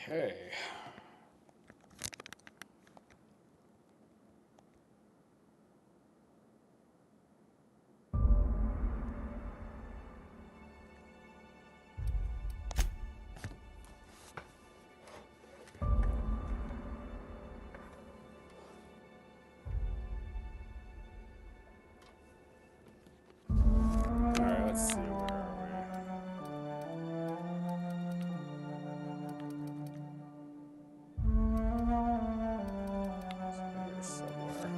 Okay. Alright, let's see, where are we? Here somewhere.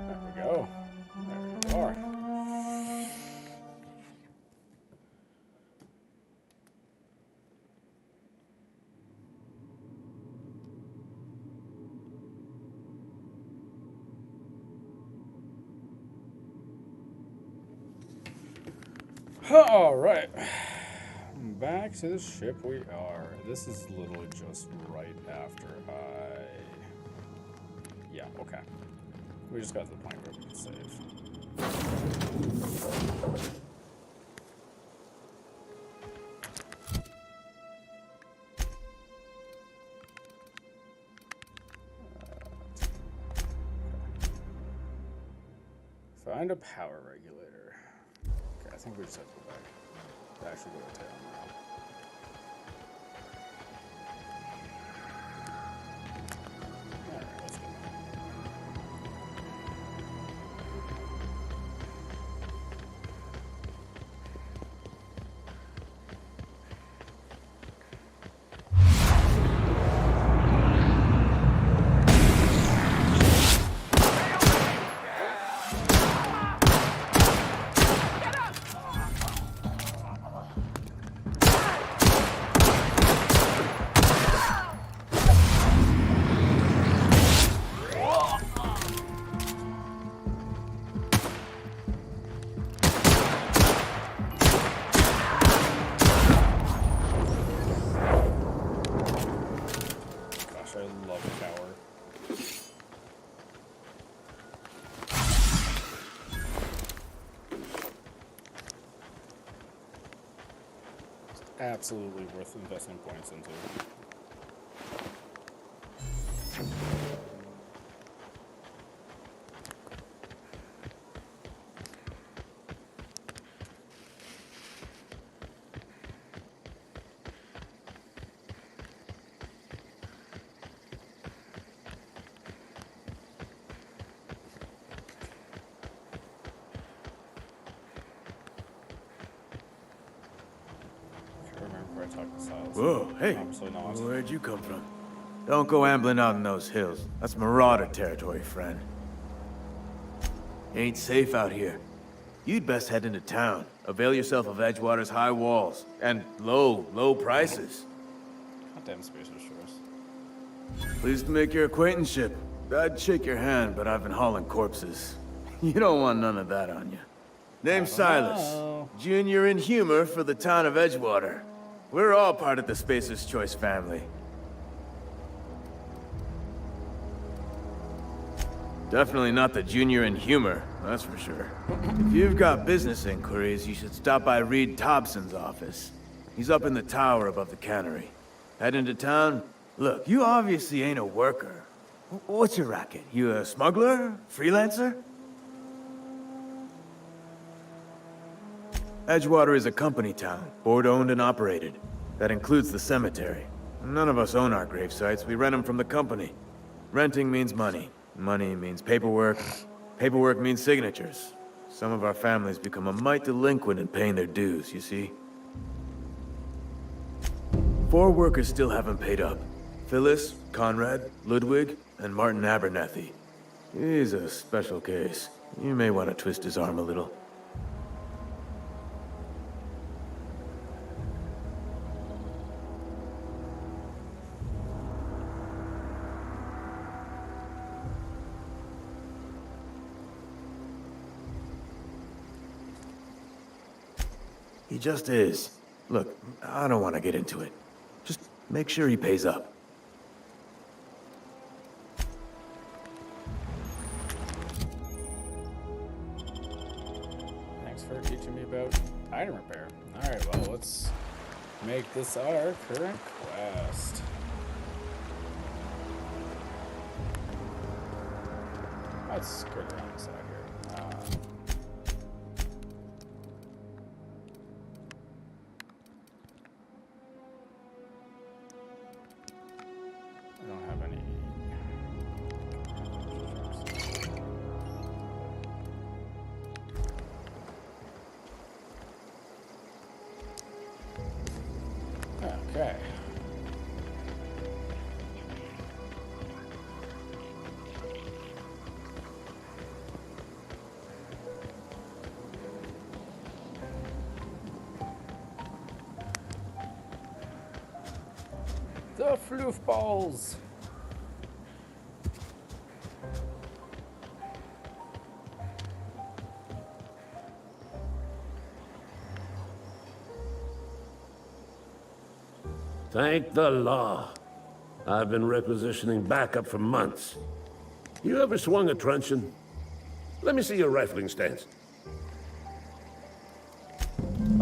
There we go. There we are. Alright. Back to the ship we are. This is literally just right after I... Yeah, okay. We just got to the point where we can save. Find a power regulator. Okay, I think we just have to go back. Actually go to town now. Alright, let's go. Gosh, I love power. It's absolutely worth investing points into. Remember I talked to Silas. Whoa, hey, Obviously not. where'd you come from? Don't go ambling out in those hills. That's marauder territory, friend. Ain't safe out here. You'd best head into town. Avail yourself of Edgewater's high walls. And low prices. Goddamn space shores. Pleased to make your acquaintanceship. I'd shake your hand, but I've been hauling corpses. You don't want none of that on you. Name's Silas. know. Junior in humor for the town of Edgewater. We're all part of the Spacer's Choice family. Definitely not the junior in humor, that's for sure. If you've got business inquiries, you should stop by Reed Thompson's office. He's up in the tower above the cannery. Head into town? Look, you obviously ain't a worker. What's your racket? You a smuggler? Freelancer? Edgewater is a company town, board-owned and operated. That includes the cemetery. None of us own our grave sites, we rent them from the company. Renting means money. Money means paperwork. Paperwork means signatures. Some of our families become a mite delinquent in paying their dues, you see? 4 workers still haven't paid up. Phyllis, Conrad, Ludwig, and Martin Abernathy. He's a special case. You may want to twist his arm a little. He just is. Look, I don't want to get into it. Just make sure he pays up. Thanks for teaching me about Item repair. Alright, well, let's make this our current quest. Let's skirt around this out here. I don't have any. Okay. The floof balls. Thank the law. I've been requisitioning backup for months. You ever swung a truncheon? Let me see your rifling stance.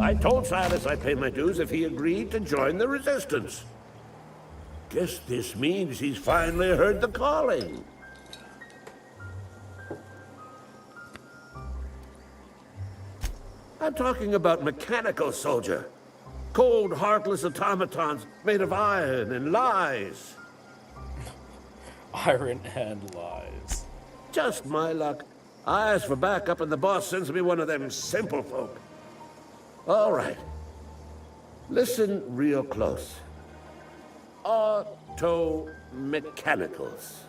I told Silas I'd pay my dues if he agreed to join the resistance. Guess this means he's finally heard the calling. I'm talking about mechanical soldier. Cold, heartless automatons made of iron and lies. Iron and lies. Just my luck. I ask for backup and the boss sends me one of them simple folk. All right. Listen real close. Auto-mechanicals.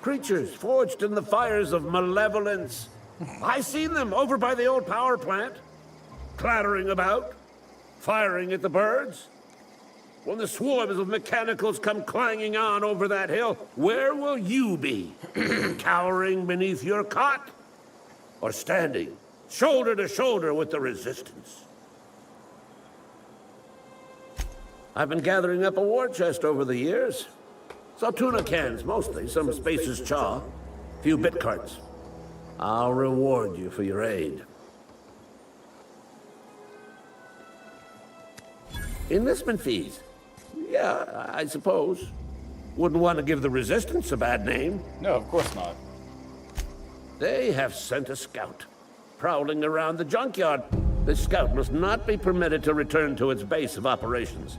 Creatures forged in the fires of malevolence. I seen them over by the old power plant. Clattering about. Firing at the birds. When the swarms of mechanicals come clanging on over that hill, where will you be? Cowering beneath your cot? Or standing, shoulder to shoulder with the resistance? I've been gathering up a war chest over the years. Some tuna cans, mostly. Some Spacer's chaw. Few bit carts. I'll reward you for your aid. Enlistment fees. Yeah, I suppose. Wouldn't want to give the Resistance a bad name. No, of course not. They have sent a scout, prowling around the junkyard. This scout must not be permitted to return to its base of operations.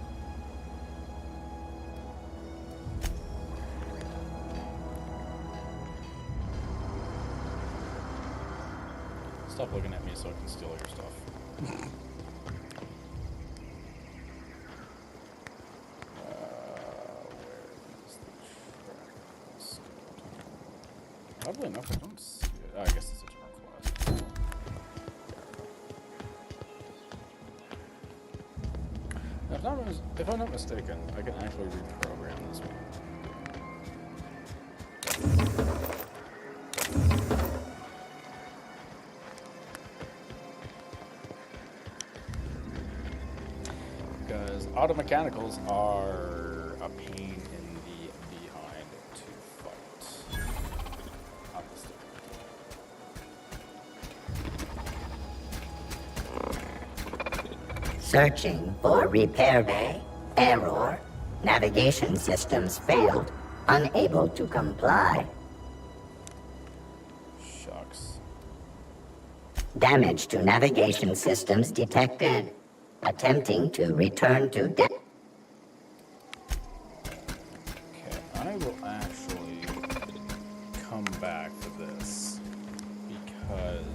Stop looking at me so I can steal your stuff. Oddly enough, I don't see it. Oh, I guess it's a different class. Now, if I'm not mistaken, I can actually reprogram this one. Because auto-mechanicals are a pain in the behind to fight. Searching for repair bay. Error. Navigation systems failed. Unable to comply. Shucks. Damage to navigation systems detected. Attempting to return to Okay, I will actually come back to this because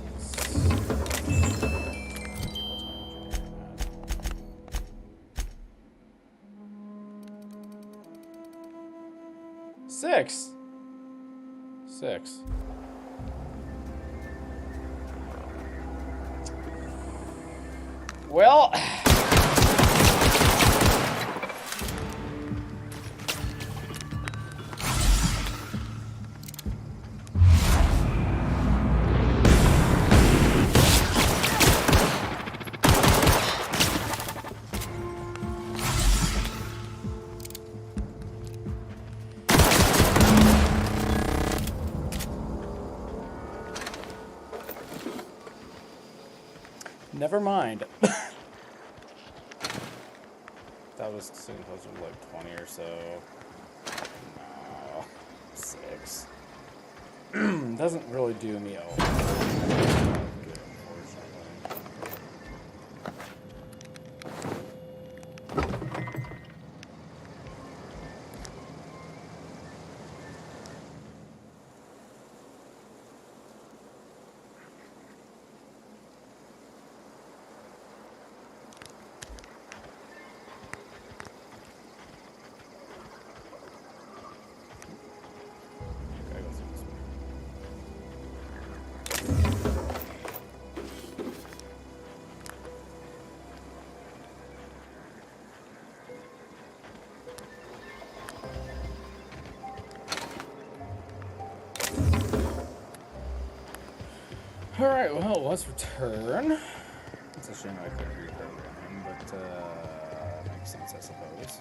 Six. Well, Never mind. That was sitting closer to like 20 or so. No, 6. Doesn't really do me a lot. Good, unfortunately. Okay, let's do this one. Alright, well, let's return. It's a shame I couldn't reprogram him, but makes sense, I suppose.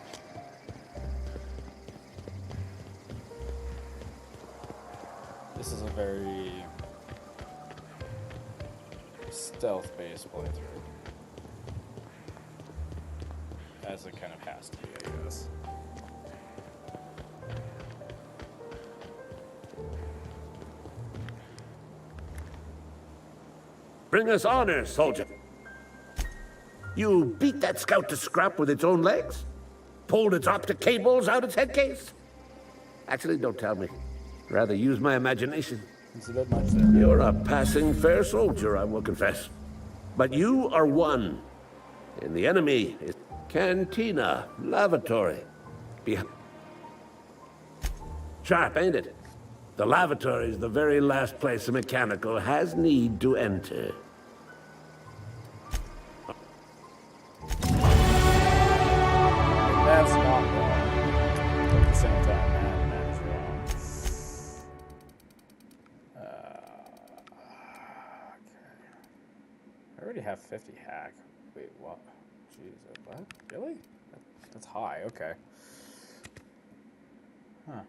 This is a very stealth-based playthrough. As it kind of has to be, I guess. Bring us honor, soldier. You beat that scout to scrap with its own legs? Pulled its optic cables out its head case? Actually, don't tell me. Rather use my imagination. It's a bit much there. You're a passing fair soldier, I will confess. But you are one. And the enemy is Cantina, lavatory. Sharp, ain't it? The lavatory is the very last place a mechanical has need to enter. That's not wrong. But at the same time, man is wrong. Okay. I already have 50 hack. Wait, what? Jeez, what? Really? That's high, okay. Huh.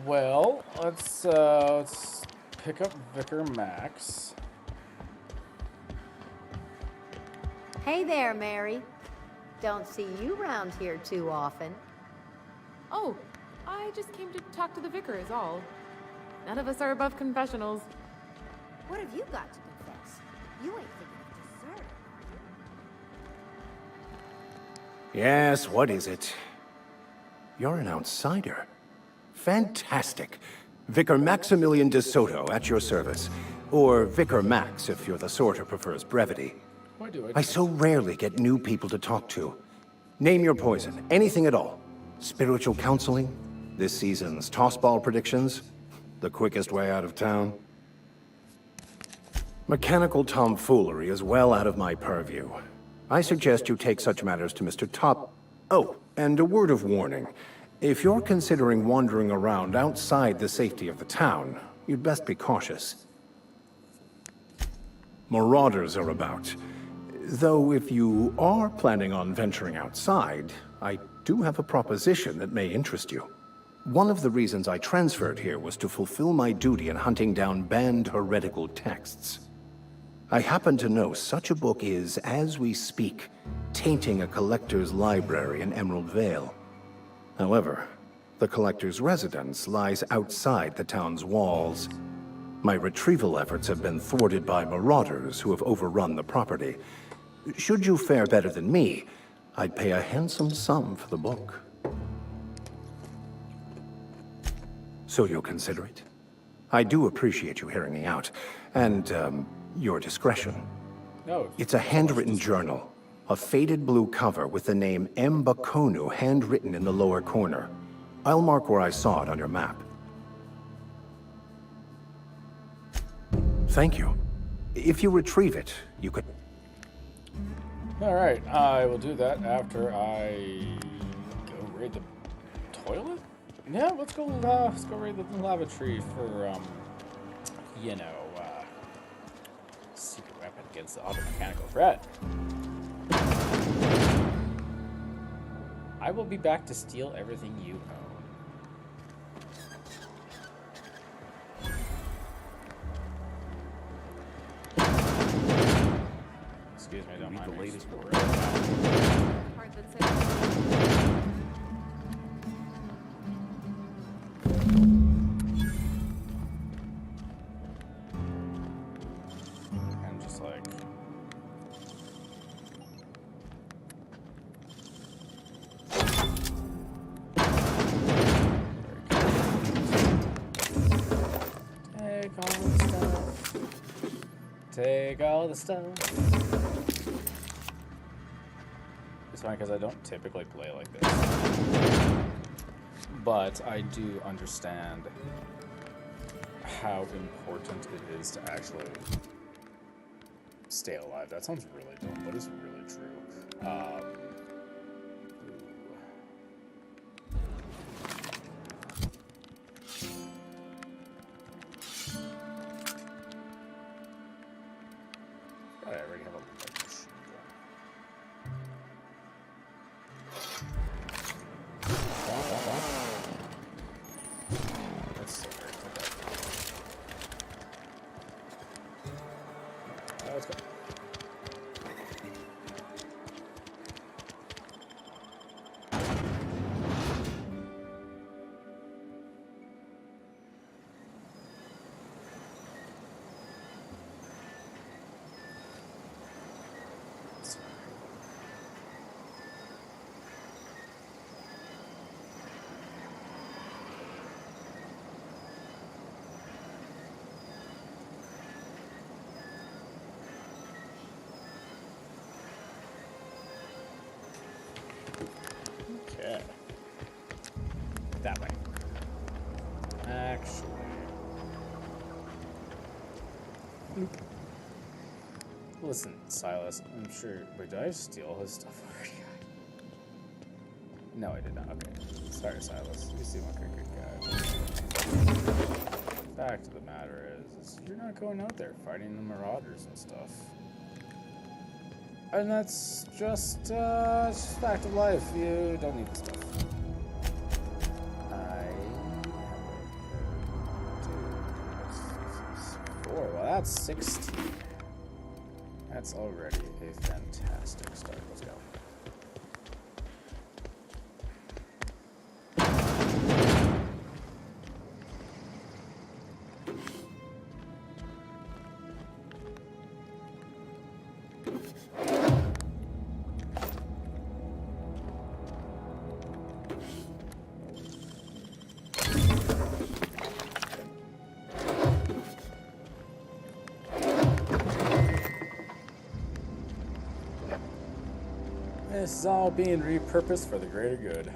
Well, let's pick up Vicar Max. Hey there, Mary. Don't see you around here too often. Oh, I just came to talk to the vicar is all. None of us are above confessionals. What have you got to confess? You ain't thinking of dessert, are you? Yes, what is it? You're an outsider. Fantastic. Vicar Maximilian de Soto, at your service. Or Vicar Max, if you're the sort who prefers brevity. Why do I so rarely get new people to talk to. Name your poison, anything at all. Spiritual counseling? This season's tossball predictions? The quickest way out of town? Mechanical tomfoolery is well out of my purview. I suggest you take such matters to Mr. Top... Oh, and a word of warning. If you're considering wandering around outside the safety of the town, you'd best be cautious. Marauders are about. Though if you are planning on venturing outside, I do have a proposition that may interest you. One of the reasons I transferred here was to fulfill my duty in hunting down banned heretical texts. I happen to know such a book is, as we speak, tainting a collector's library in Emerald Vale. However, the collector's residence lies outside the town's walls. My retrieval efforts have been thwarted by marauders who have overrun the property. Should you fare better than me, I'd pay a handsome sum for the book. So you'll consider it? I do appreciate you hearing me out, and, your discretion. No. It's a handwritten journal. A faded blue cover with the name M. Bakonu handwritten in the lower corner. I'll mark where I saw it on your map. Thank you. If you retrieve it, you could... Alright, I will do that after I go raid the toilet? Yeah, let's go raid the lavatory for, you know, secret weapon against the auto-mechanical threat. I will be back to steal everything you own. Excuse me, don't mind the latest Part that says- I'm just like... Take all the stuff. Take all the stuff. It's funny because I don't typically play like this. But I do understand how important it is to actually stay alive. That sounds really dumb, but it's really true. I already have a light machine gun. That's so great. Let's go. Okay. That way. Actually. Listen, Silas, I'm sure. Wait, did I steal his stuff already? No, I did not. Okay. Sorry, Silas. You seem like a good guy. Fact of the matter is you're not going out there fighting the marauders and stuff. And that's just fact of life. You don't need the stuff. Four. Well, that's 16. That's already a fantastic start. Let's go. This is all being repurposed for the greater good.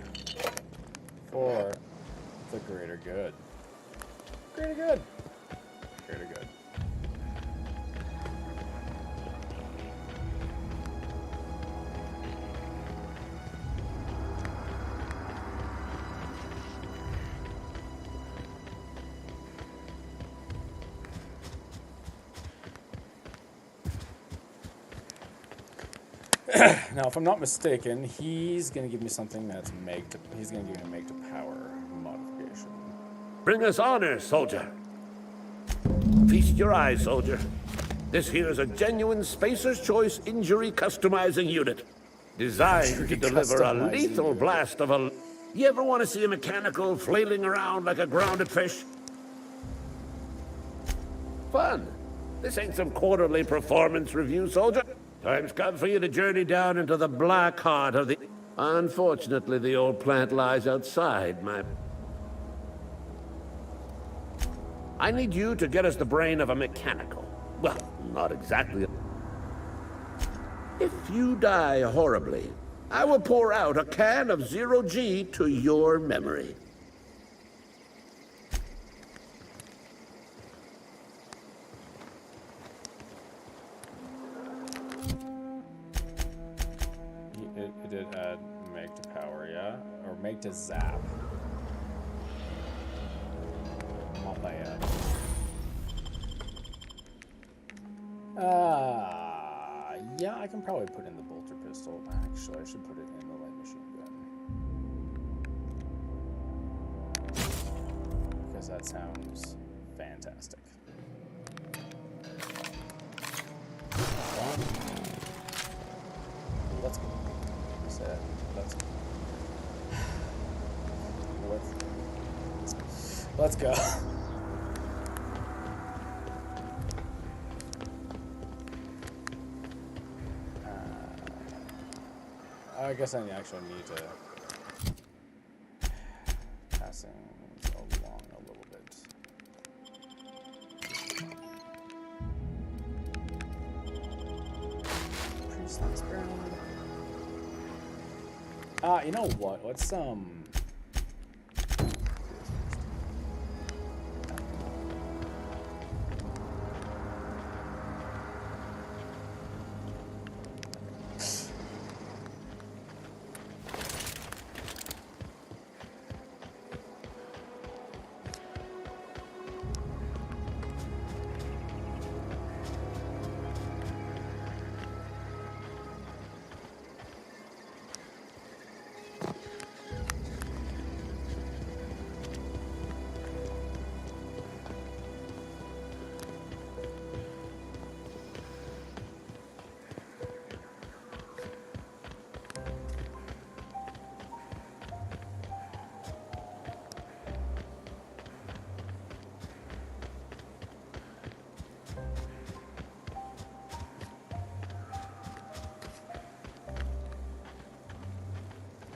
For the greater good. Greater good. Greater good. Now, if I'm not mistaken, he's going to give me something that's he's going to give me a make to power modification. Bring us honor, soldier. Feast your eyes, soldier. This here is a genuine Spacer's Choice injury customizing unit. Designed to deliver a lethal blast of a... You ever want to see a mechanical flailing around like a grounded fish? Fun. This ain't some quarterly performance review, soldier. Time's come for you to journey down into the black heart of the... Unfortunately, the old plant lies outside my... I need you to get us the brain of a mechanical. Well, not exactly. If you die horribly, I will pour out a can of zero G to your memory. It did add make to power, yeah? Or make to zap. Not bad. Yeah, I can probably put in the bolter pistol. Actually, I should put it in the light machine gun. Because that sounds fantastic. Let's go. Let's go. I guess I actually need to pass things along a little bit. Priest last round. You know what? Let's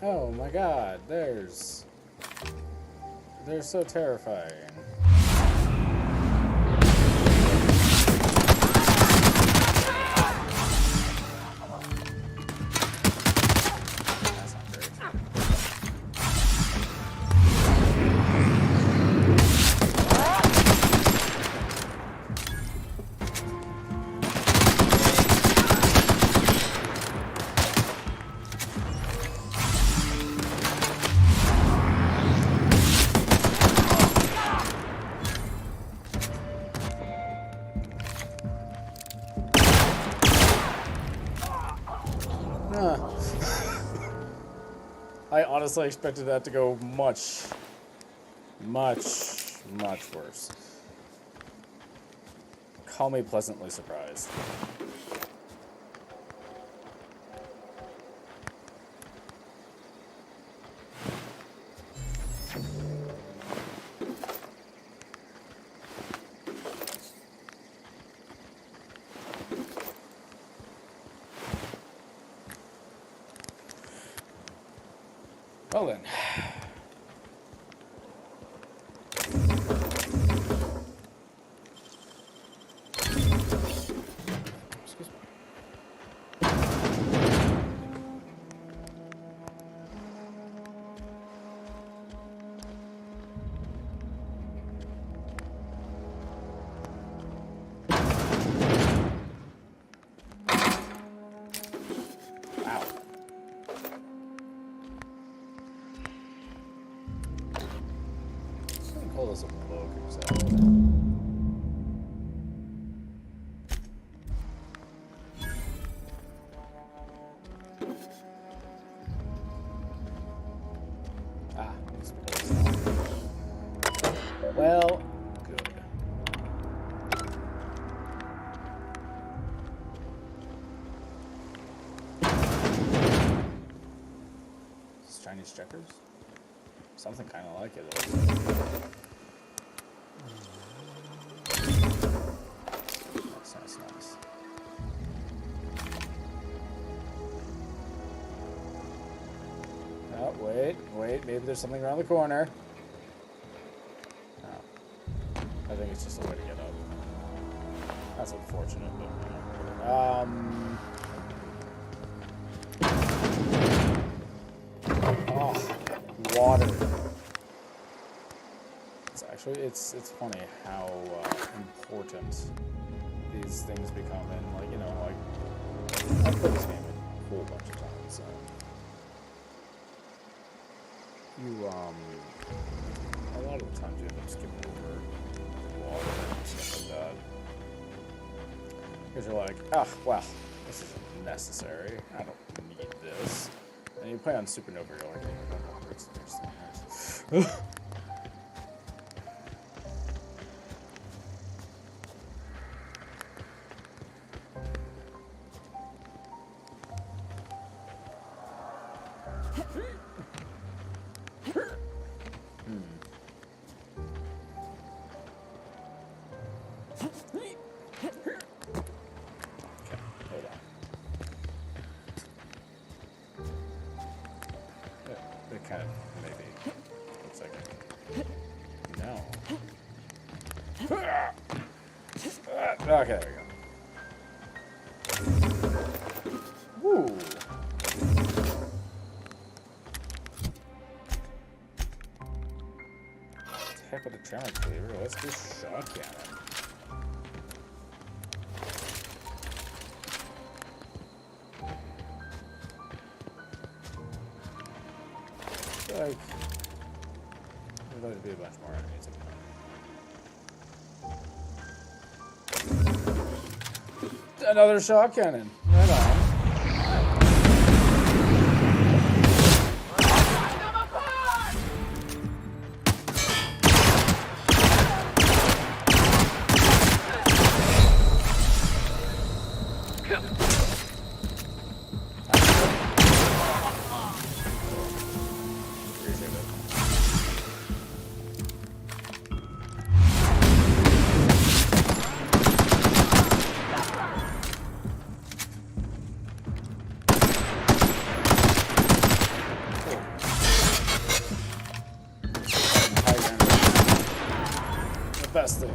Oh my god, they're so terrifying. That's not great. I honestly expected that to go much worse. Call me pleasantly surprised. Well then. Excuse me. Ow. Call this a book, exactly. Well, good. Is this Chinese checkers? Something kind of like it. Nice. Oh, wait, maybe there's something around the corner. Oh. I think it's just a way to get up. That's unfortunate, but Oh, water. It's funny how important these things become in, like, you know, like, I've played this game a whole bunch of times, so you, a lot of the times you end up skipping over water and stuff like that. Because you're like, ah, well, this isn't necessary. I don't need this. And you play on supernova, you're like, oh, it's nice. It kind of maybe looks like it. No. Okay, there we go. Woo. Heck with the tremor cleaver. Let's do shock cannon. Like, there's going to be a bunch more enemies in there. Another shock cannon. Right on. Best thing.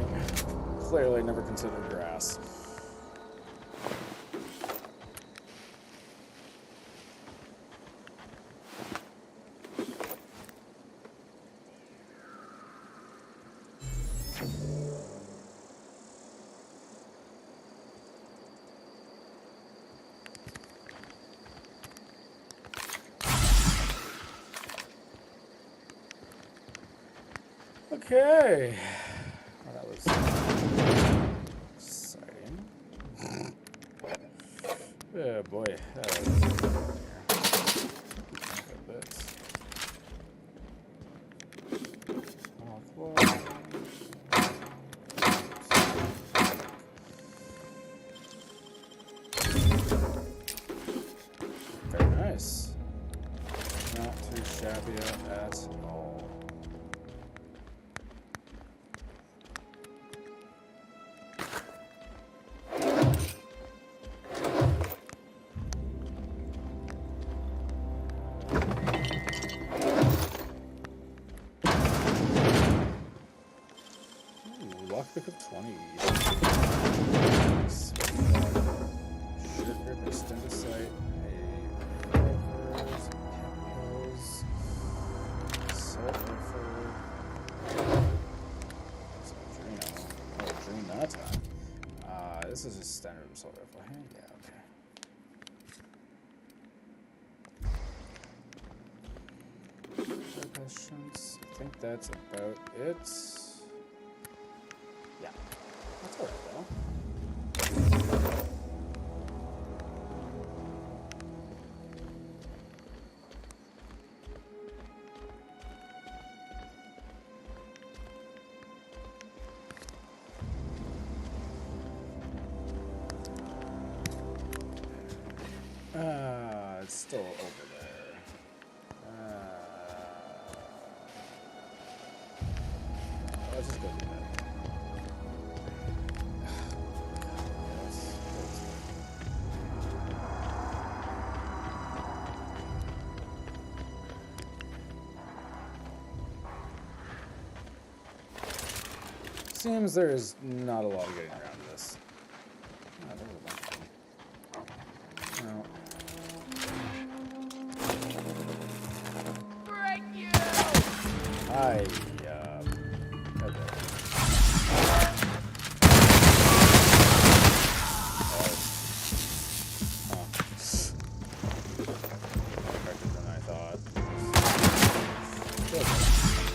Clearly never considered grass. Okay. Well, that was exciting. Oh boy. Very nice. Not too shabby at all. Lockpick of 20. Nice. Short grip, extended sight, assault rifle. Dream that time. This is a standard assault rifle. Hey, yeah, okay. Questions. I think that's about it. Yeah, that's alright though. It's still over there. Let's just go do that. Seems there's not a lot of getting around this. Oh, there's a bunch of them. No. okay. Than I thought.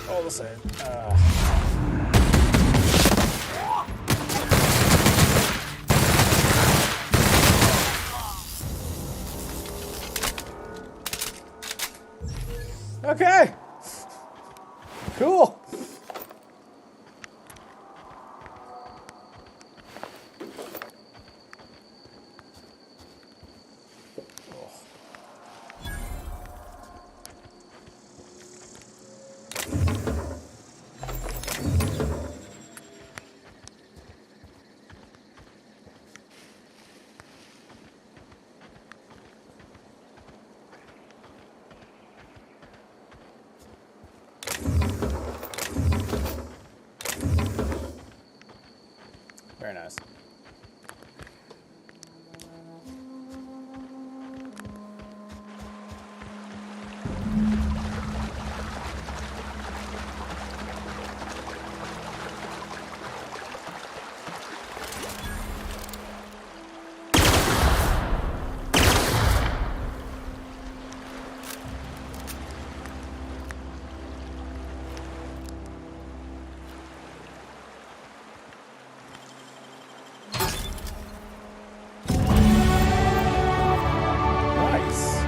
All the same. Okay. Cool. Very nice. Nice.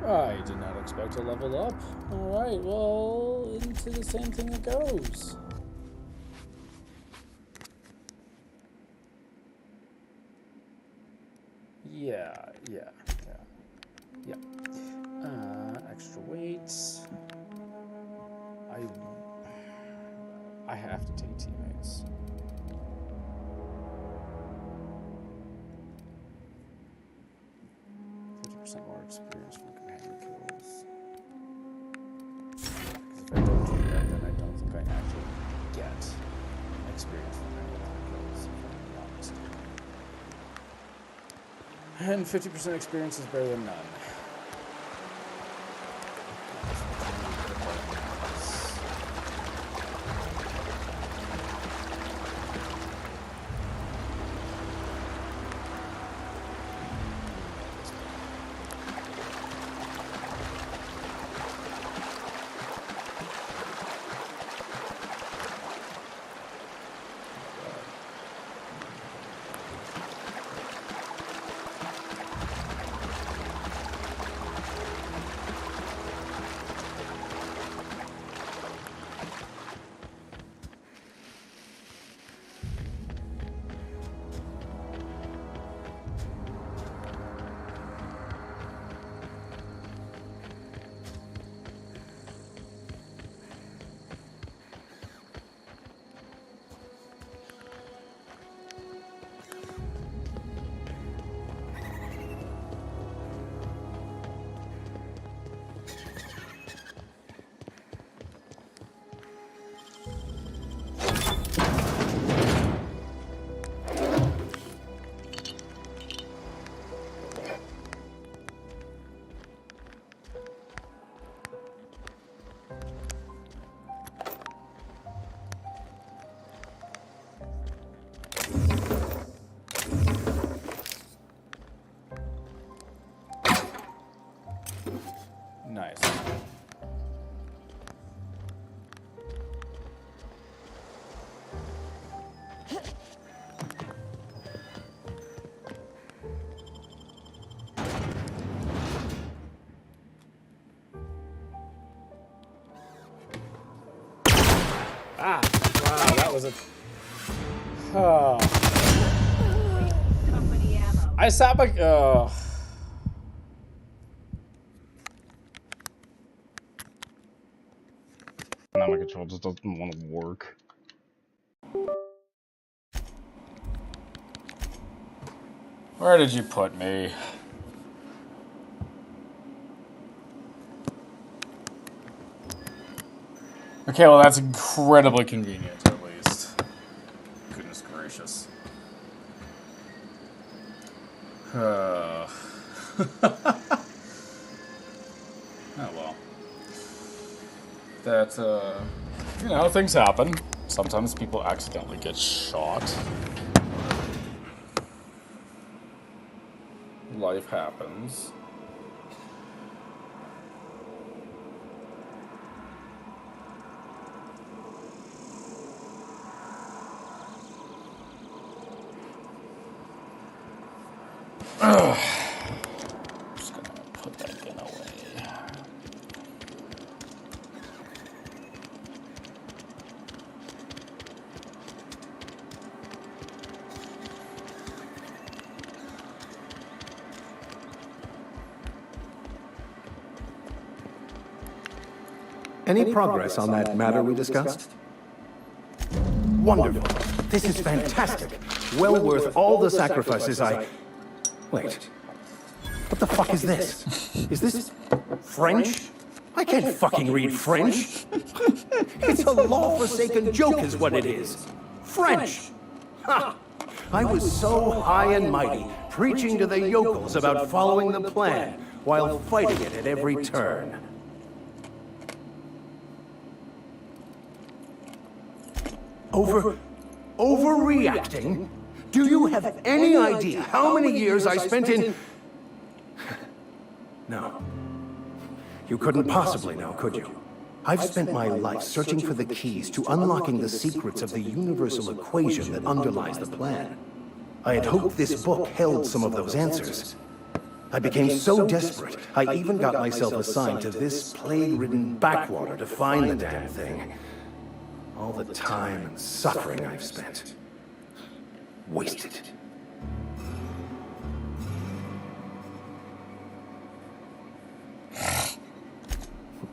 I did not expect to level up. Alright, well, into the same thing it goes. Yeah. Extra weights. I have to take teammates. More experience from companion kills. If I don't do that, then I don't think I actually get experience from companion kills, if I'm being honest. And 50% experience is better than none. Nice. Ah! Wow, that was a... Oh. I sat like... Oh. Now my control just doesn't want to work. Where did you put me? Okay, well that's incredibly convenient, at least. Goodness gracious. Oh well. That, you know, things happen. Sometimes people accidentally get shot. Life happens. Just gonna put that gun away. Any progress on that matter we discussed? Wonderful. This is fantastic. Well worth all the sacrifices I... Wait. What the fuck is this? Is this French? I can't fucking read French. It's a law-forsaken joke is what it is. French. Ha! I was so high and mighty, preaching to the yokels about following the plan, while fighting it at every turn. Overreacting? Do you have any idea how many years I spent in... No. You couldn't possibly know, could you? I've spent my life searching for the keys to unlocking the secrets of the universal equation that underlies the plan. I had hoped this book held some of those answers. I became so desperate, I even got myself assigned to this plague-ridden backwater to find the damn thing. All the time and suffering I've spent. Wasted.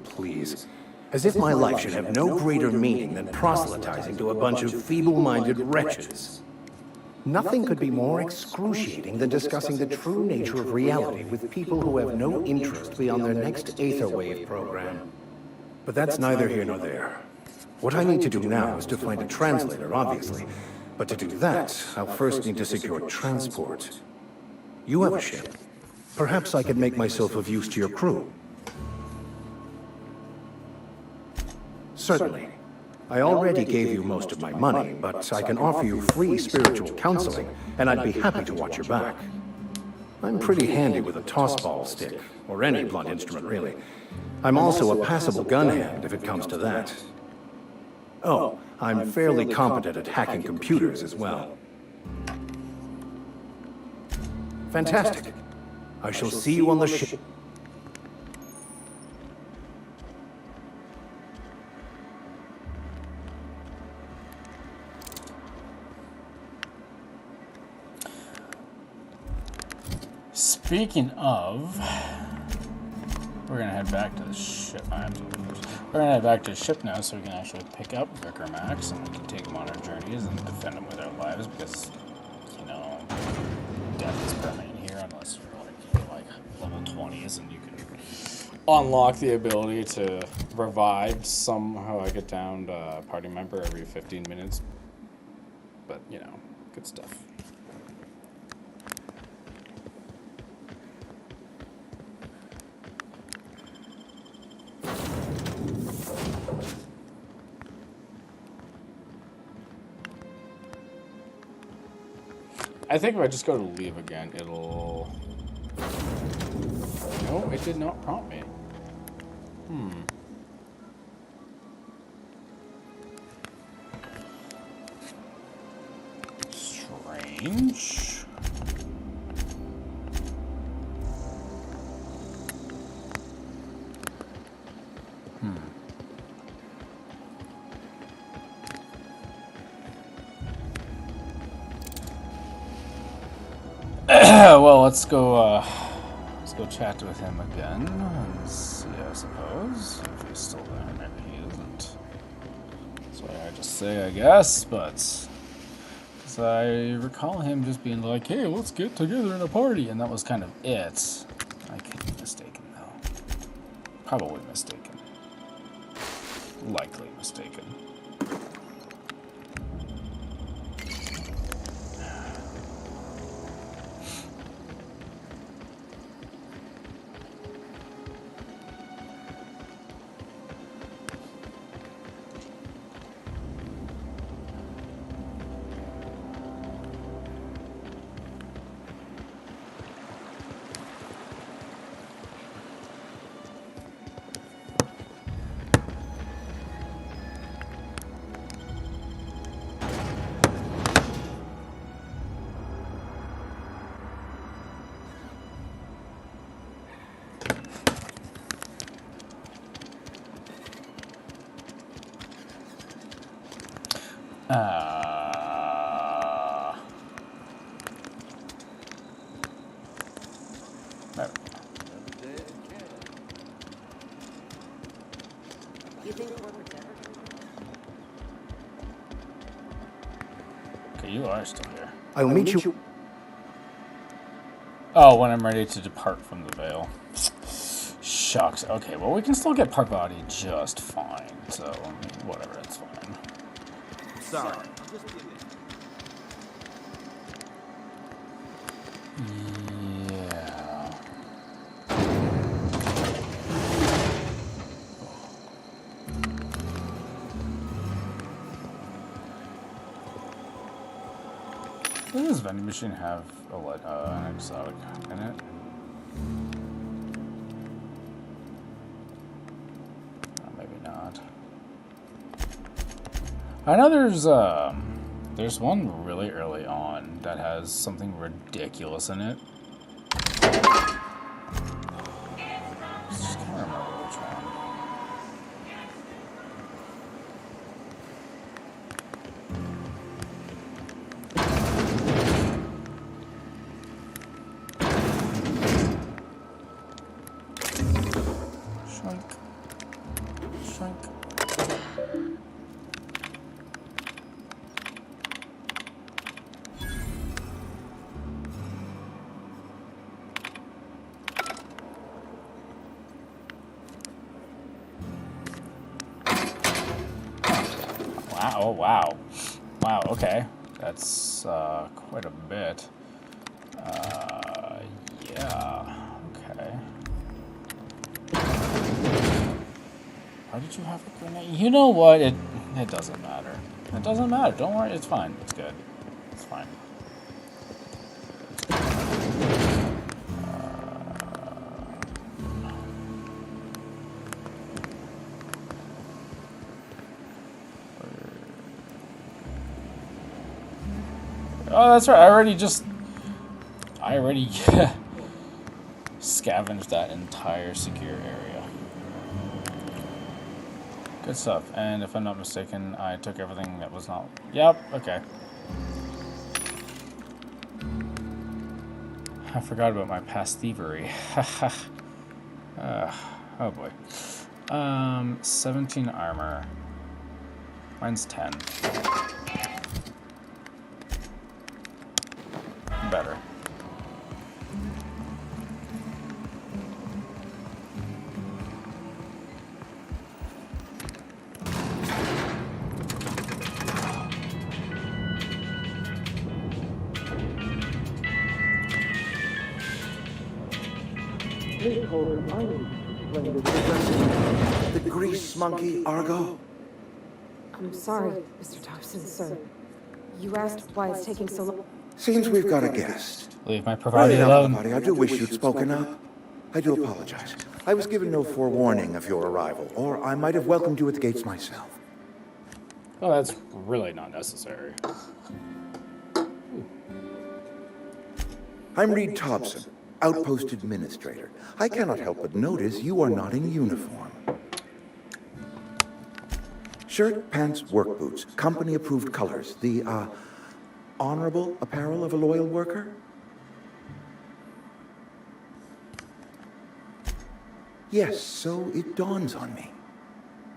Please. As if my life should have no greater meaning than proselytizing to a bunch of feeble-minded wretches. Nothing could be more excruciating than discussing the true nature of reality with people who have no interest beyond their next Aetherwave program. But that's neither here nor there. What I need to do now is to find a translator, obviously. But to do that, I'll first need to secure transport. You have a ship. Perhaps I could make myself of use to your crew. Certainly. I already gave you most of my money, but I can offer you free spiritual counseling, and I'd be happy to watch your back. I'm pretty handy with a tossball stick, or any blunt instrument, really. I'm also a passable gun hand, if it comes to that. Oh, I'm fairly competent at hacking computers as well. Fantastic. I shall see you on the ship. Speaking of, we're gonna head back to the ship. We're gonna head back to the ship now, so we can actually pick up Vicar Max and we can take him on our journeys and defend him with our lives. Because, you know, death is permanent here unless you're like level 20s, and you can unlock the ability to revive somehow. I get down a party member every 15 minutes. But you know, good stuff. I think if I just go to leave again, it'll... No, it did not prompt me. Strange. Well, let's go chat with him again and see, I suppose, if he's still there. Maybe he isn't. That's what I just say, I guess, but because I recall him just being like, hey, let's get together in a party, and that was kind of it. I could be mistaken, though. Probably mistaken. Likely mistaken. There. Okay, you are still here. I'll meet you. Oh, when I'm ready to depart from the Veil. Shucks. Okay, well, we can still get Park Body just fine. So, whatever, that's fine. Sorry. Yeah. Does this vending machine have an exotic in it? Maybe not. I know there's one really early on that has something ridiculous in it. Just can't remember which one. Shrink. Wow, oh, wow. Wow, okay. That's quite a bit. Yeah, okay. Why did you have a grenade? You know what? It doesn't matter. It doesn't matter. Don't worry. It's fine. It's good. It's fine. Oh, that's right. I already scavenged that entire secure area. Good stuff. And if I'm not mistaken, I took everything that was not... Yep, okay. I forgot about my past thievery. Oh boy. 17 armor. Mine's 10. Better. The grease monkey, Argo? I'm sorry, Mr. Thompson, sir. You asked why it's taking so long. Seems we've got a guest. Leave my property Really, alone. Buddy, I do wish you'd spoken up. I do apologize. I was given no forewarning of your arrival, or I might have welcomed you at the gates myself. Oh, that's really not necessary. I'm Reed Thompson, Outpost Administrator. I cannot help but notice you are not in uniform. Shirt, pants, work boots, company-approved colors. The, honorable apparel of a loyal worker? Yes, so it dawns on me.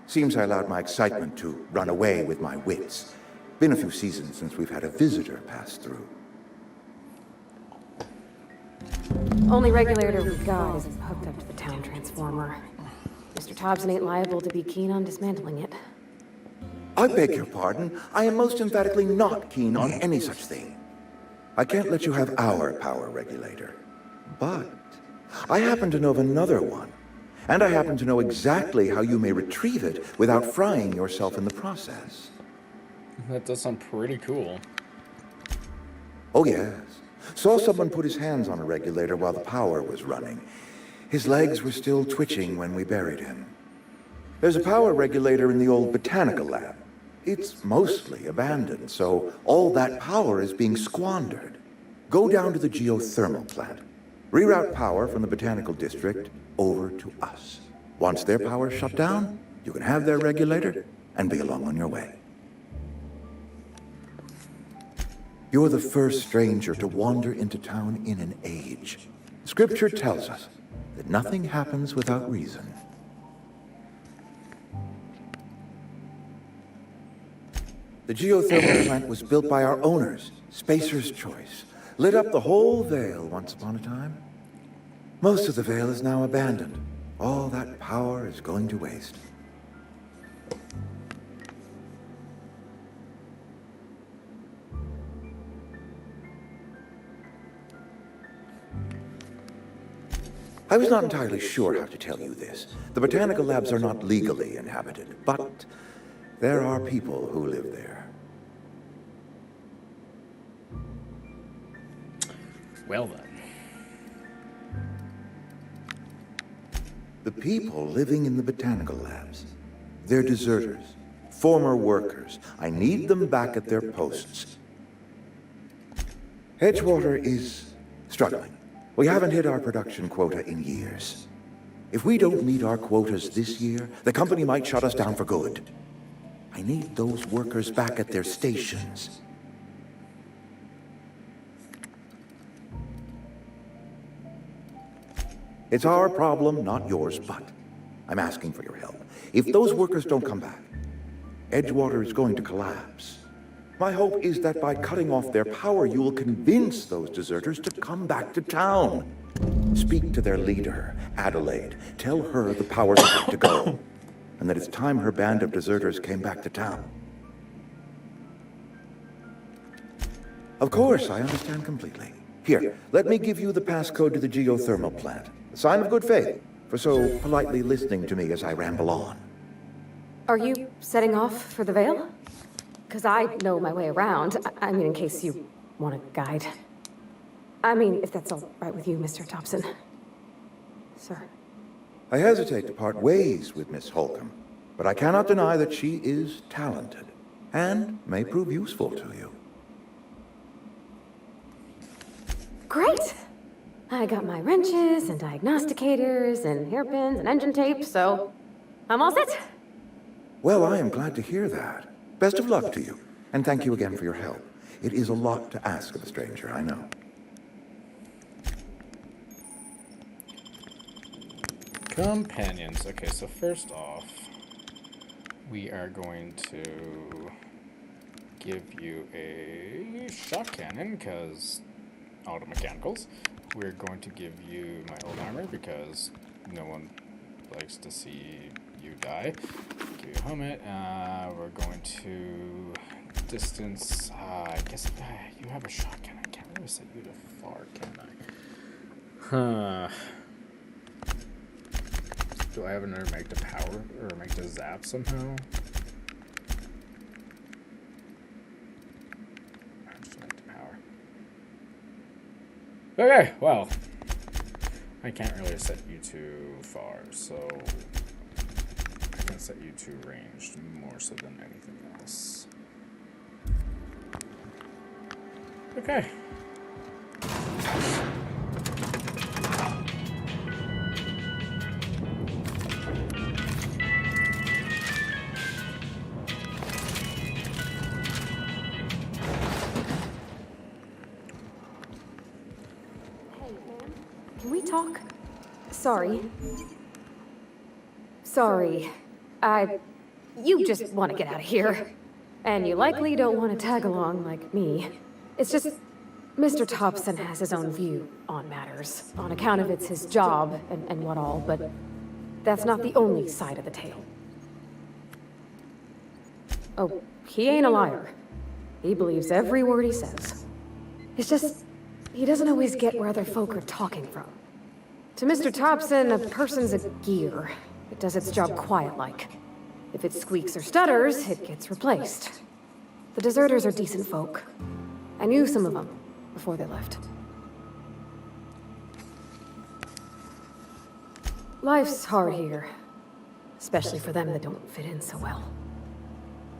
Seems I allowed my excitement to run away with my wits. Been a few seasons since we've had a visitor pass through. Only regulator we've got is hooked up to the town transformer. Mr. Thompson ain't liable to be keen on dismantling it. I beg your pardon. I am most emphatically not keen on any such thing. I can't let you have our power regulator. But I happen to know of another one. And I happen to know exactly how you may retrieve it without frying yourself in the process. That does sound pretty cool. Oh, yes. Saw someone put his hands on a regulator while the power was running. His legs were still twitching when we buried him. There's a power regulator in the old botanical lab. It's mostly abandoned, so all that power is being squandered. Go down to the geothermal plant. Reroute power from the botanical district over to us. Once their power's shut down, you can have their regulator and be along on your way. You're the first stranger to wander into town in an age. Scripture tells us that nothing happens without reason. The geothermal plant was built by our owners, Spacer's Choice. Lit up the whole Vale once upon a time. Most of the Vale is now abandoned. All that power is going to waste. I was not entirely sure how to tell you this. The botanical labs are not legally inhabited, but there are people who live there. Well then. The people living in the botanical labs, they're deserters, former workers. I need them back at their posts. Edgewater is struggling. We haven't hit our production quota in years. If we don't meet our quotas this year, the company might shut us down for good. I need those workers back at their stations. It's our problem, not yours, but I'm asking for your help. If those workers don't come back, Edgewater is going to collapse. My hope is that by cutting off their power, you will convince those deserters to come back to town. Speak to their leader, Adelaide. Tell her the power's got to go, and that it's time her band of deserters came back to town. Of course, I understand completely. Here, let me give you the passcode to the geothermal plant. A sign of good faith for so politely listening to me as I ramble on. Are you setting off for the Vale? Because I know my way around. I mean, in case you want a guide. I mean, if that's all right with you, Mr. Thompson. Sir. I hesitate to part ways with Miss Holcomb, but I cannot deny that she is talented and may prove useful to you. Great! I got my wrenches and diagnosticators and hairpins and engine tape, so I'm all set. Well, I am glad to hear that. Best of luck to you, and thank you again for your help. It is a lot to ask of a stranger, I know. Companions. Okay, so first off, we are going to give you a shock cannon, because auto mechanicals. We're going to give you my old armor, because no one likes to see you die. Give you a helmet. We're going to distance. I guess you have a shot cannon. I can't really set you to far, can I? Huh. Do I have another make to power or make to zap somehow? Just make to power. Okay, well, I can't really set you too far, so I can set you to ranged more so than anything else. Okay. Can we talk? Sorry. Sorry. You just want to get out of here. And you likely don't want to tag along like me. It's just, Mr. Thompson has his own view on matters, on account of it's his job and what all, but that's not the only side of the tale. Oh, he ain't a liar. He believes every word he says. It's just, he doesn't always get where other folk are talking from. To Mr. Thompson, a person's a gear. It does its job quiet-like. If it squeaks or stutters, it gets replaced. The deserters are decent folk. I knew some of them before they left. Life's hard here, especially for them that don't fit in so well.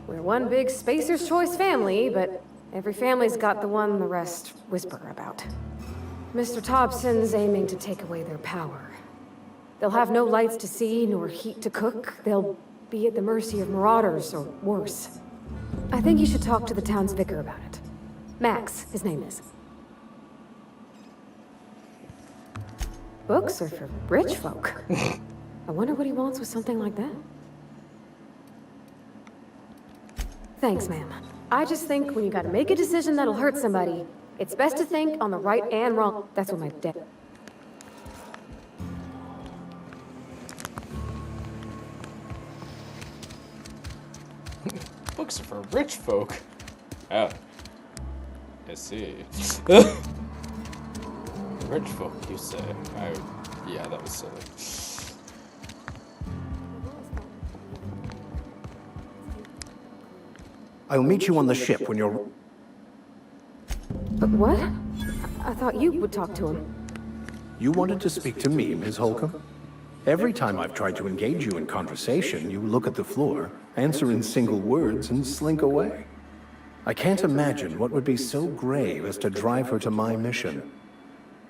We're one big Spacer's Choice family, but every family's got the one the rest whisper about. Mr. Thompson's aiming to take away their power. They'll have no lights to see, nor heat to cook. They'll be at the mercy of marauders, or worse. I think you should talk to the town's vicar about it. Max, his name is. Books are for rich folk. I wonder what he wants with something like that. Thanks, ma'am. I just think when you gotta make a decision that'll hurt somebody, it's best to think on the right and wrong. That's what my dad... Books are for rich folk. Oh. I see. Rich folk, you say? Yeah, that was silly. I'll meet you on the ship when you're... But what? I thought you would talk to him. You wanted to speak to me, Ms. Holcomb? Every time I've tried to engage you in conversation, you look at the floor, answer in single words, and slink away. I can't imagine what would be so grave as to drive her to my mission.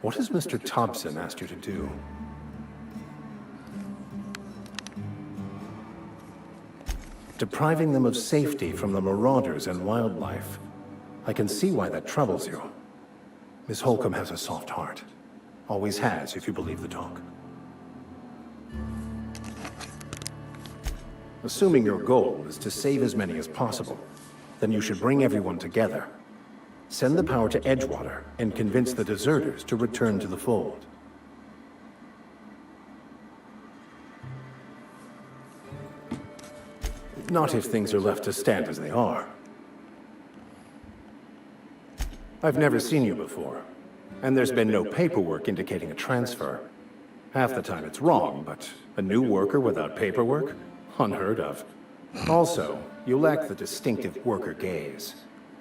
What has Mr. Thompson asked you to do? Depriving them of safety from the marauders and wildlife. I can see why that troubles you. Miss Holcomb has a soft heart. Always has, if you believe the talk. Assuming your goal is to save as many as possible, then you should bring everyone together. Send the power to Edgewater and convince the deserters to return to the fold. Not if things are left to stand as they are. I've never seen you before, and there's been no paperwork indicating a transfer. Half the time it's wrong, but a new worker without paperwork? Unheard of. Also, you lack the distinctive worker gaze.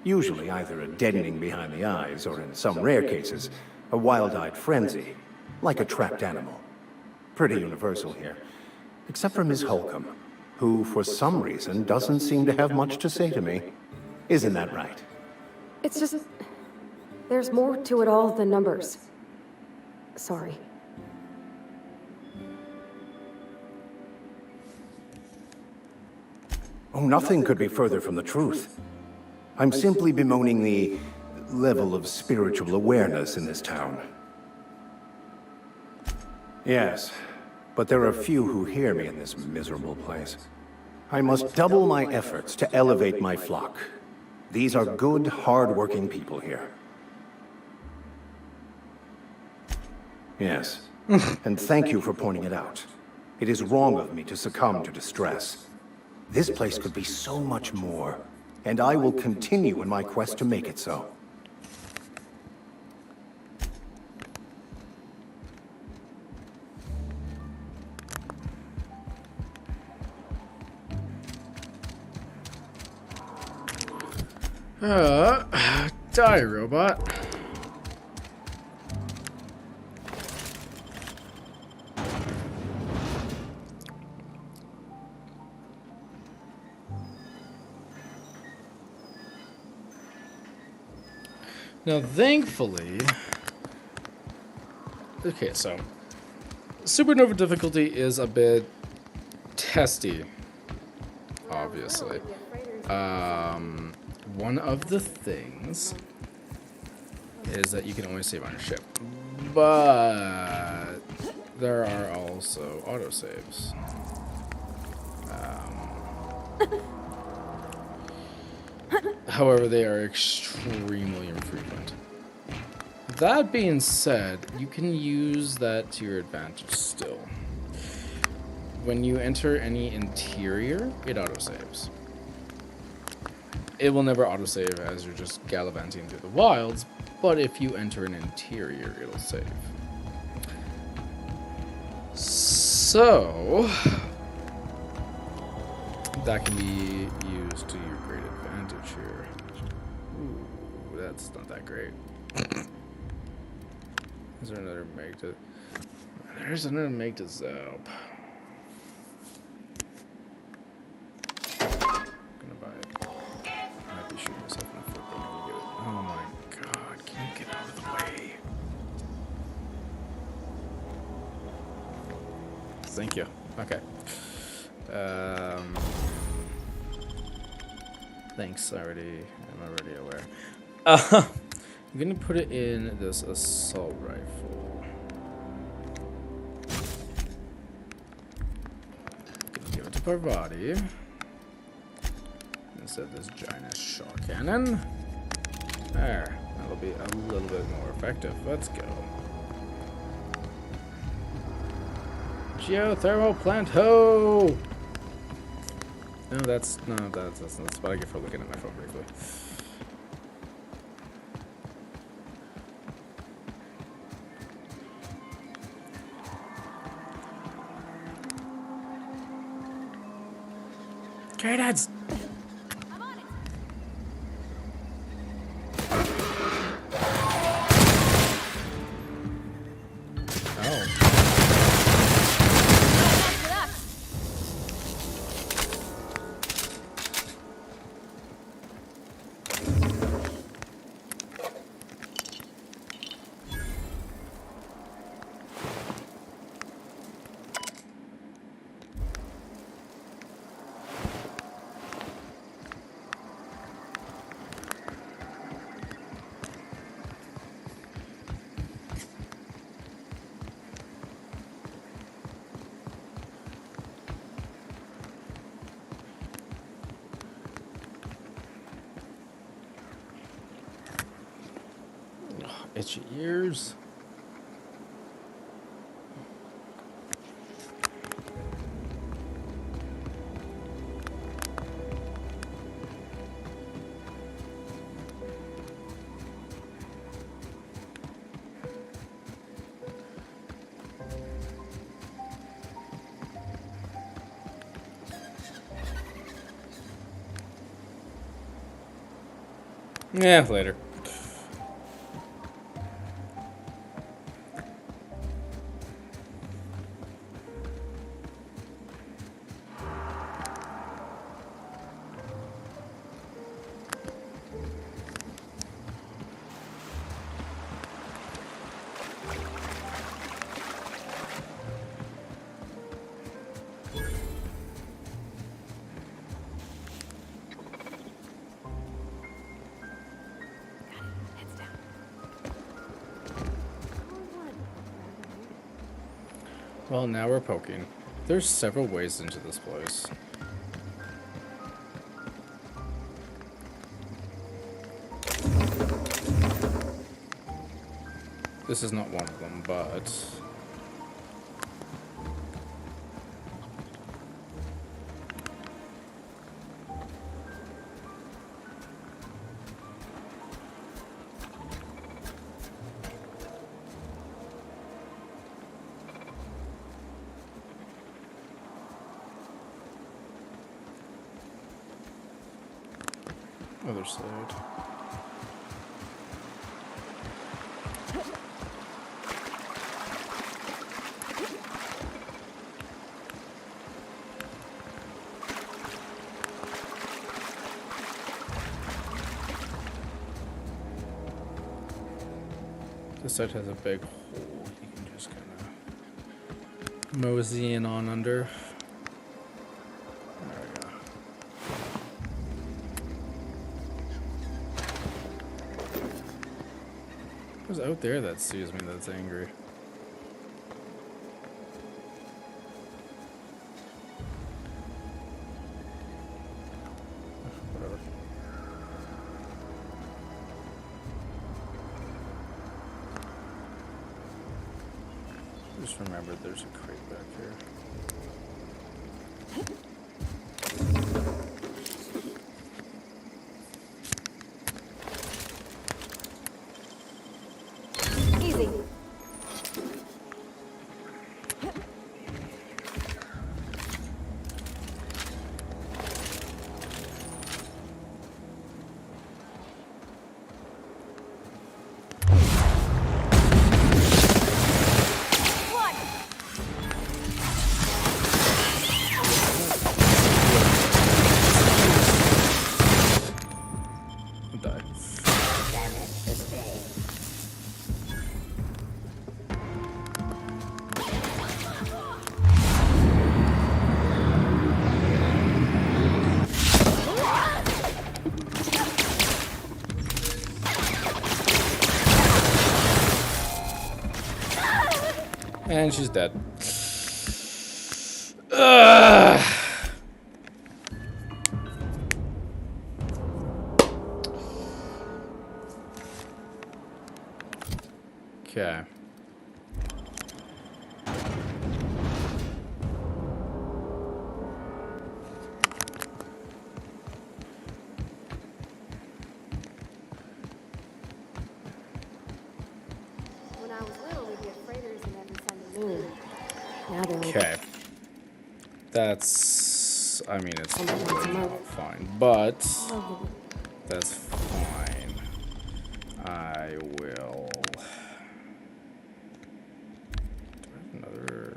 Usually either a deadening behind the eyes, or in some rare cases, a wild-eyed frenzy, like a trapped animal. Pretty universal here. Except for Miss Holcomb, who, for some reason, doesn't seem to have much to say to me. Isn't that right? It's just... there's more to it all than numbers. Sorry. Oh, nothing could be further from the truth. I'm simply bemoaning the level of spiritual awareness in this town. Yes, but there are few who hear me in this miserable place. I must double my efforts to elevate my flock. These are good, hard-working people here. Yes, and thank you for pointing it out. It is wrong of me to succumb to distress. This place could be so much more, and I will continue in my quest to make it so. Die, robot. Now, thankfully... Okay, so... Supernova difficulty is a bit testy, obviously. One of the things is that you can only save on your ship. But there are also autosaves. However, they are extremely infrequent. That being said, you can use that to your advantage still. When you enter any interior, it autosaves. It will never autosave as you're just gallivanting through the wilds, but if you enter an interior, it'll save. So, that can be used to your great advantage here. Ooh, that's not that great. Is there another make to... There's another make to Zelp. Gonna buy it. I might be shooting myself in the foot, but I'm gonna get it. Oh my god, can you get out of the way? Thank you. Okay. Thanks, I'm already aware. I'm gonna put it in this assault rifle. Give it to Parvati. Instead of this giant shot cannon. There. That'll be a little bit more effective. Let's go. Geothermal plant ho! No, that's what I get for looking at my phone briefly. Okay, Dads. Itchy ears. Yeah, later. Well, now we're poking. There's several ways into this place. This is not one of them, but... other side. This side has a big hole you can just kind of mosey in on under. Who's out there that sees me that's angry? Whatever. Just remembered there's a crate back here. And she's dead. Ugh. Okay. When I was little, we'd get freighters and every Sunday noon. Now they're Okay. That's, I mean, it's once a month. fine, but Lovely. that's fine. I will. Do I have another?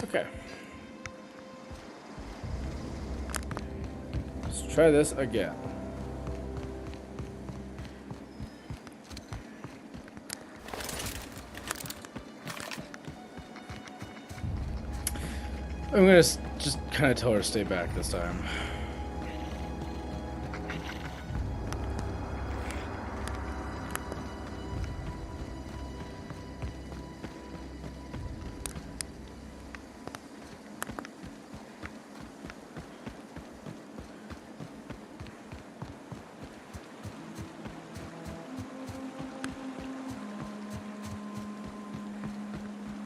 Okay. Let's try this again. I'm gonna just kind of tell her to stay back this time.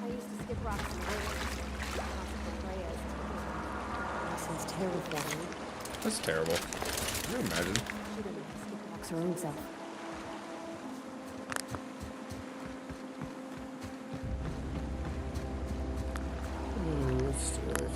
I used to skip rocks in the woods. Sounds terrifying. That's terrible. Can you imagine? She didn't skip rocks her own self. Let's do it now.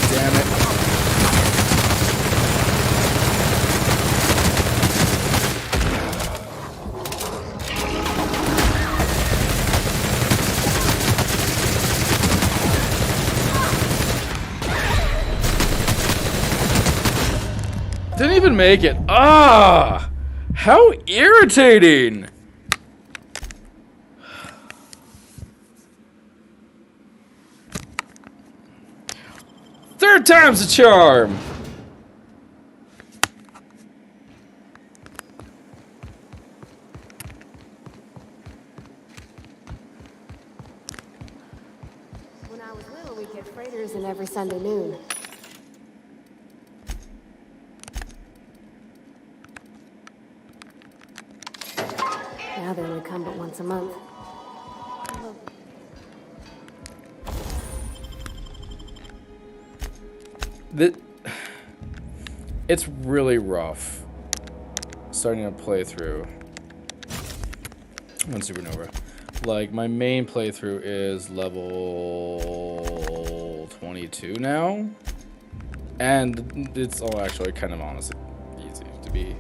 Damn it. Didn't even make it. Ah! How irritating! Third time's a charm! When I was little, we'd get freighters and every Sunday noon. Now they only come but once a month. It's really rough starting a playthrough on Supernova. Like, my main playthrough is level 22 now, and it's all actually kind of honestly easy, to be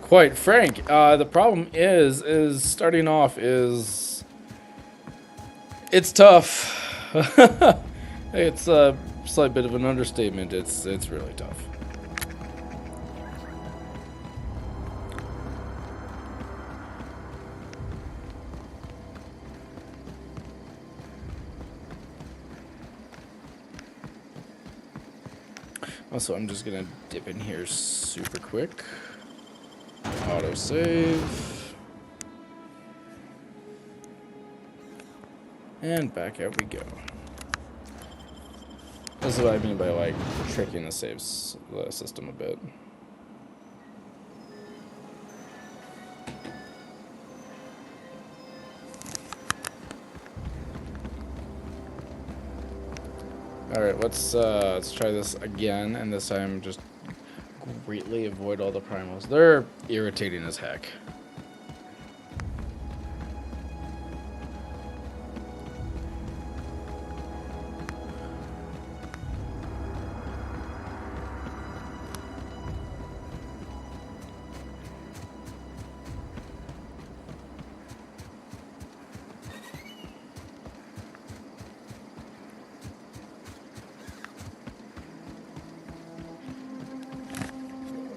quite frank. The problem is starting off is, it's tough. It's a slight bit of an understatement. It's really tough. Also, I'm just gonna dip in here super quick. Auto save. And back out we go. This is what I mean by, like, tricking the save system a bit. All right, let's try this again, and this time just Greatly avoid all the primals. They're irritating as heck.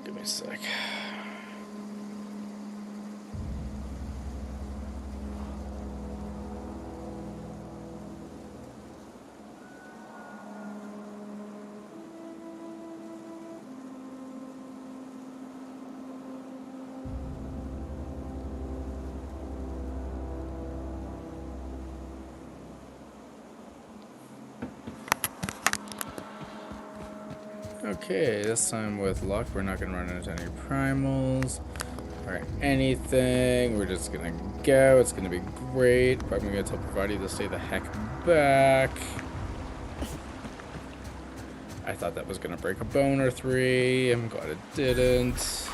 Give me a sec. Okay, this time with luck, we're not gonna run into any primals or anything. We're just gonna go. It's gonna be great. But I'm gonna tell Pravati to stay the heck back. I thought that was gonna break a bone or three. I'm glad it didn't.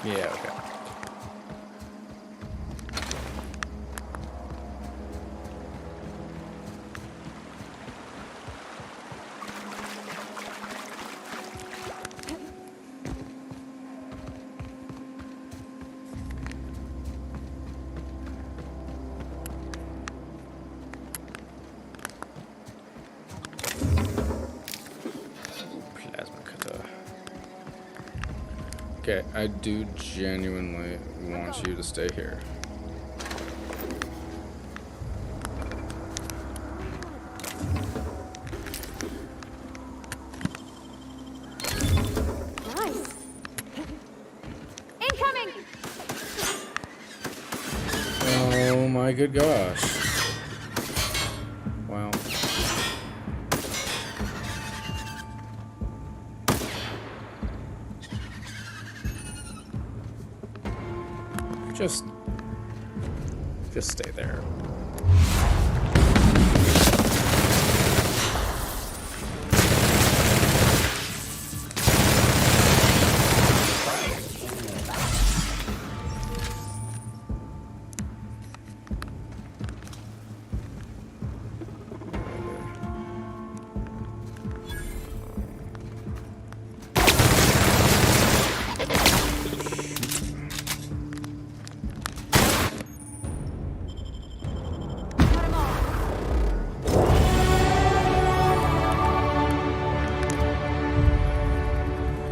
Yeah, okay. Plasma cutter. Okay, I do genuinely want you to stay here. Nice. Incoming! Oh my good gosh. Wow. Just stay there.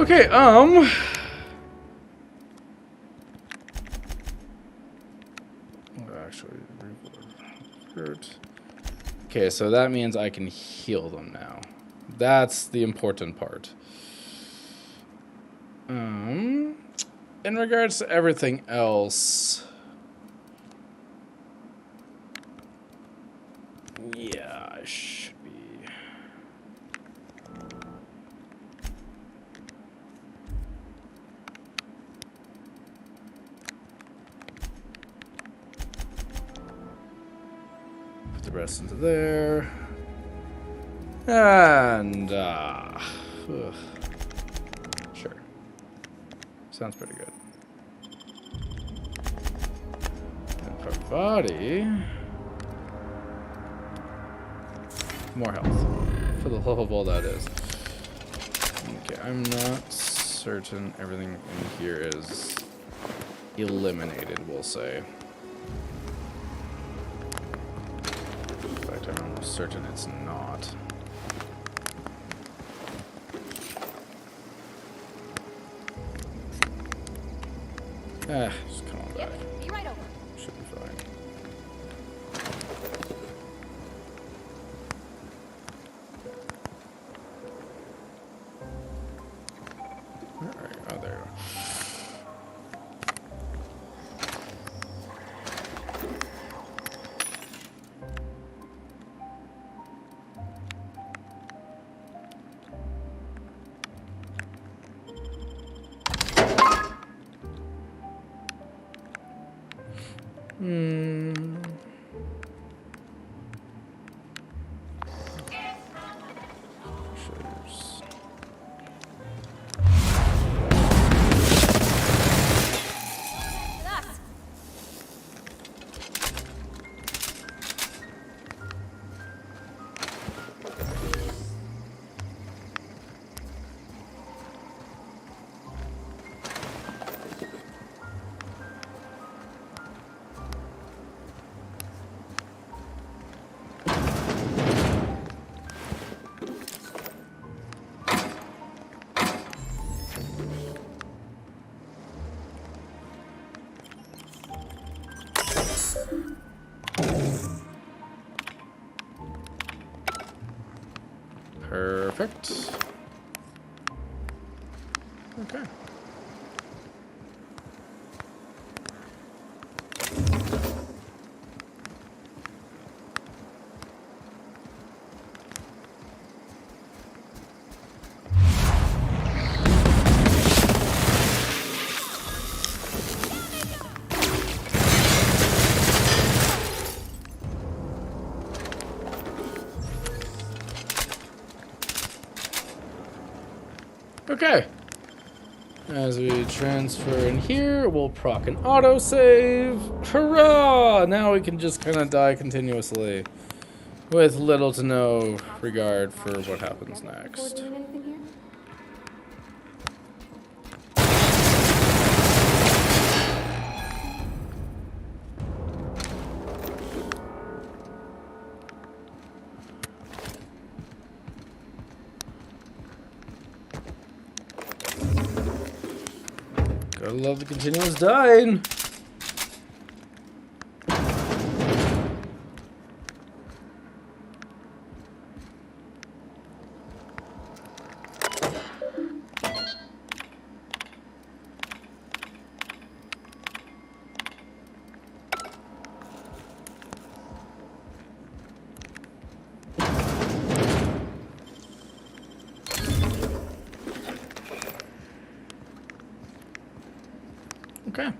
Okay, actually, hurt. Okay, so that means I can heal them now. That's the important part. In regards to everything else, yeah, I should be. Put the rest into there. And, ugh. Sure. Sounds pretty good. And Parvati. More health. For the love of all that is. Okay, I'm not certain everything in here is eliminated, we'll say. In fact, I'm certain it's not. Just come on back. Be right over. Should be fine. Alright, oh, there you are. structures. Perfect. Okay. Okay. As we transfer in here, we'll proc an autosave. Hurrah! Now we can just kind of die continuously with little to no regard for what happens next. Doing anything here? Gotta love the continuous dying. Okay.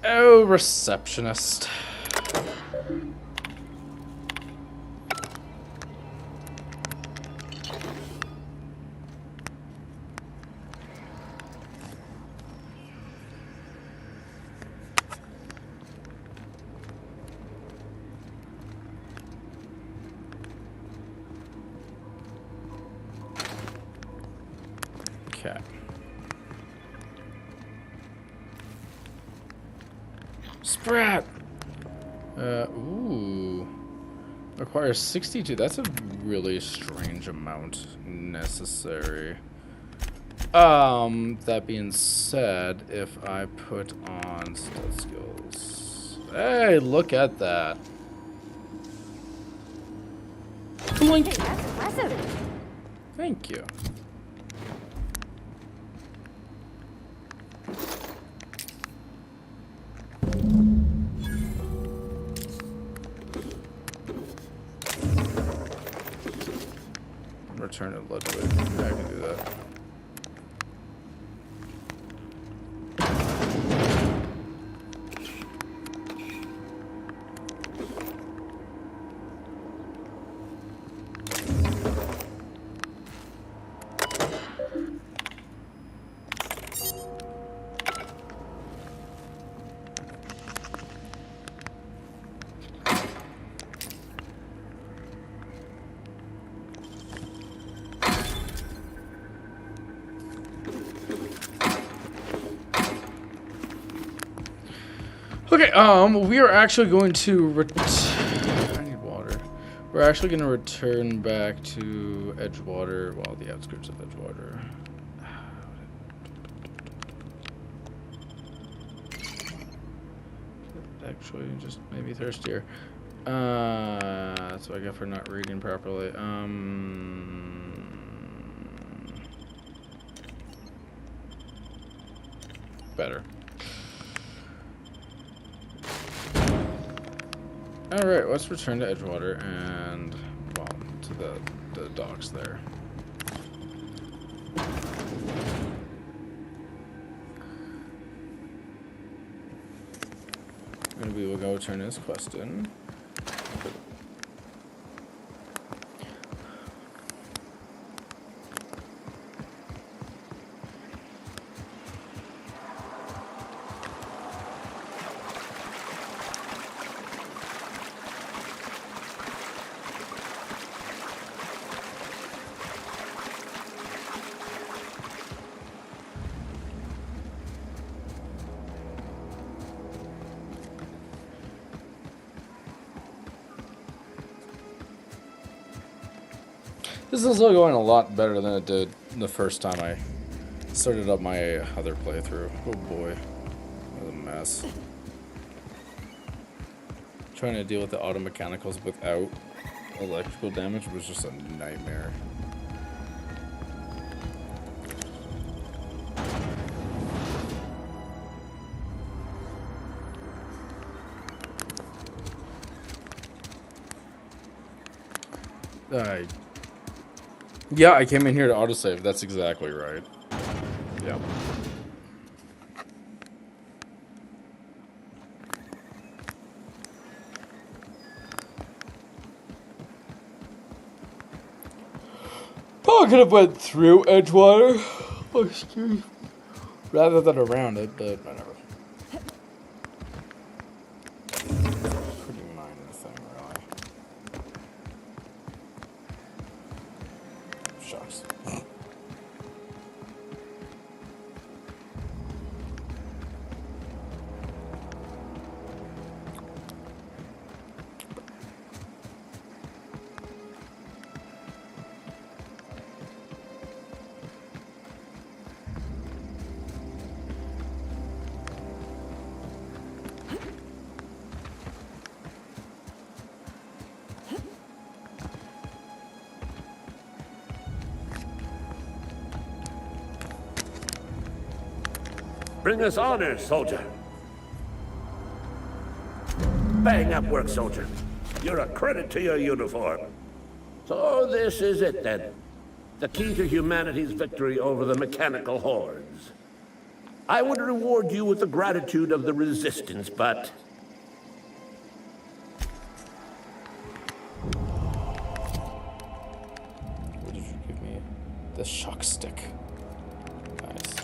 Oh, receptionist. Okay. Sprat! Ooh. Requires 62. That's a really strange amount necessary. That being said, if I put on stealth skills. Hey, look at that. Blink. Hey, that's impressive. Thank you. Return it Ludwig. Yeah, I can do that. Okay, we are actually going to I need water. We're actually going to return back to Edgewater, well, the outskirts of Edgewater. Actually, just maybe thirstier. That's what I get for not reading properly. Better. Alright, let's return to Edgewater and, well, to the docks there. And we will go turn this quest in. This is still going a lot better than it did the first time I started up my other playthrough. Oh boy, what a mess. Trying to deal with the auto mechanicals without electrical damage was just a nightmare. Yeah, I came in here to autosave. That's exactly right. Yeah. Probably could have went through Edgewater. Oh, excuse me. Rather than around it, but whatever. Pretty minor thing, really. Shucks. Bring us honor, soldier. Bang up work, soldier. You're a credit to your uniform. So this is it, then. The key to humanity's victory over the mechanical hordes. I would reward you with the gratitude of the Resistance, but... What did you give me? The shock stick. Nice.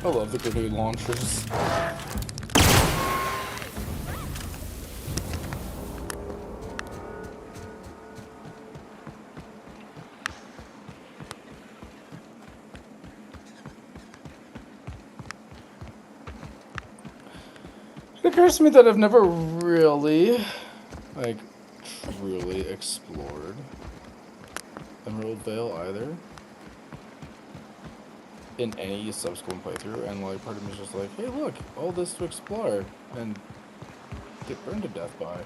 I love the grenade launchers. occurs to me that I've never really, like, truly explored Emerald Vale either. In any subsequent playthrough, and like part of me is just like, hey look, all this to explore and get burned to death by.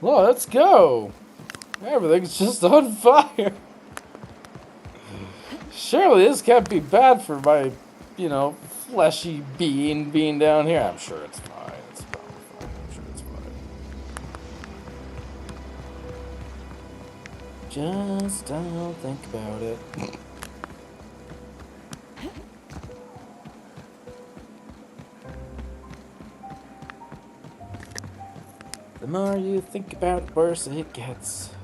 Well, let's go! Everything's just on fire! Surely this can't be bad for my, you know, fleshy being down here. I'm sure it's fine. It's probably fine. I'm sure it's fine. Just don't think about it. The more you think about it, worse it gets.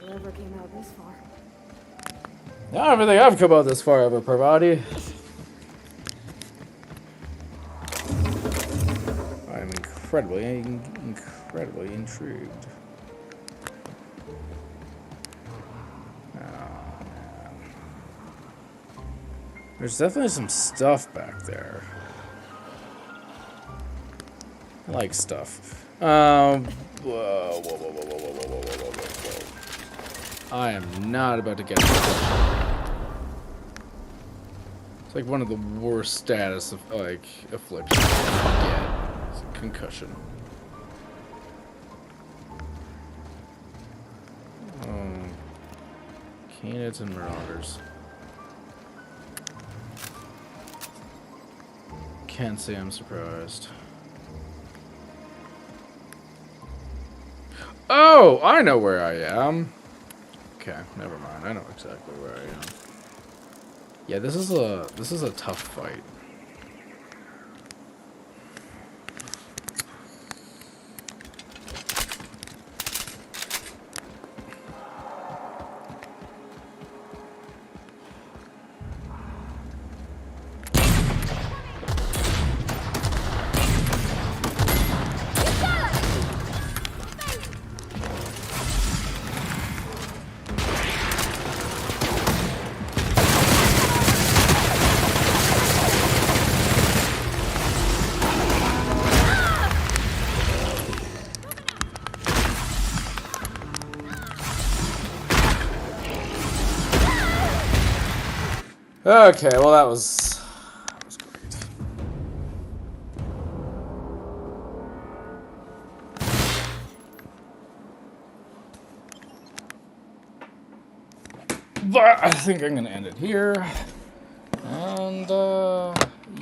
Whoever came out this far. I don't even think I've come out this far ever, Parvati. I'm incredibly intrigued. There's definitely some stuff back there. I like stuff. Whoa. I am not about to get this. It's like one of the worst status of like afflictions you can get. It's a concussion. Canids and Marauders. Can't say I'm surprised. Oh, I know where I am. Okay, never mind. I know exactly where I am. Yeah, this is a tough fight. Okay, well that was great. But I think I'm gonna end it here. And